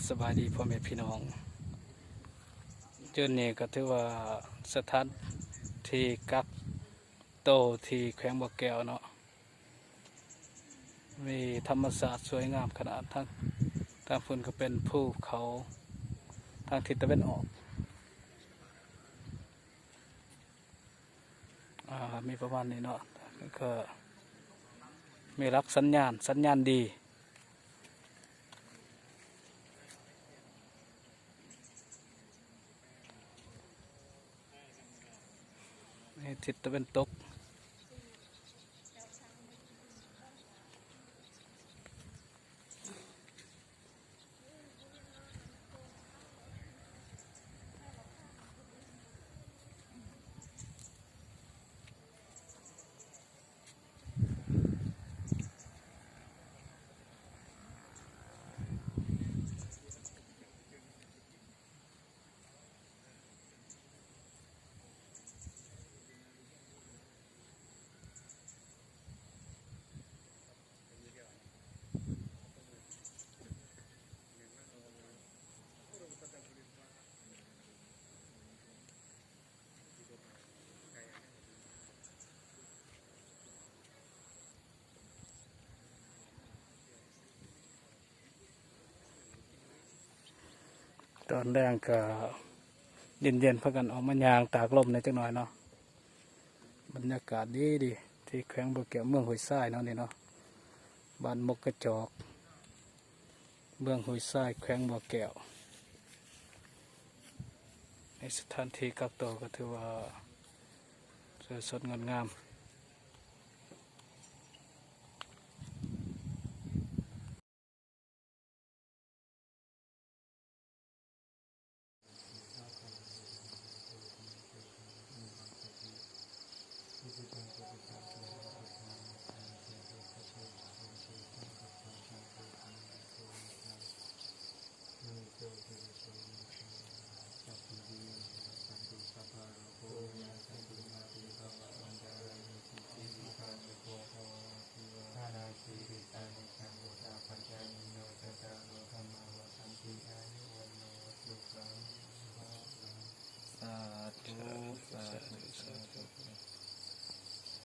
สบายดีพ่อแม่พี่น้องจุดนี้ก็ถือว่าสถานที่กักโตวที่แขวงบ่อแก้วเนาะมีธรรมศาสตร์สวยงามขนาดทางฝุ่นก็เป็นภูเขาทางทิศตะวันออกมีประมาณนี้เนาะก็มีรักสัญญาณดีทิศตะวันตกตอนแรกก็เย็นๆพากันออกมายางตากลมในจังหน่อยเนาะบรรยากาศดีที่แขวงบ่อแก้วเมืองห้วยทรายเนาะนี่เนาะบ้านมกกระจอกเมืองห้วยทรายแขวงบ่อแก้วในสถานที่กักตัวก็ถือว่าสวยสดงดงาม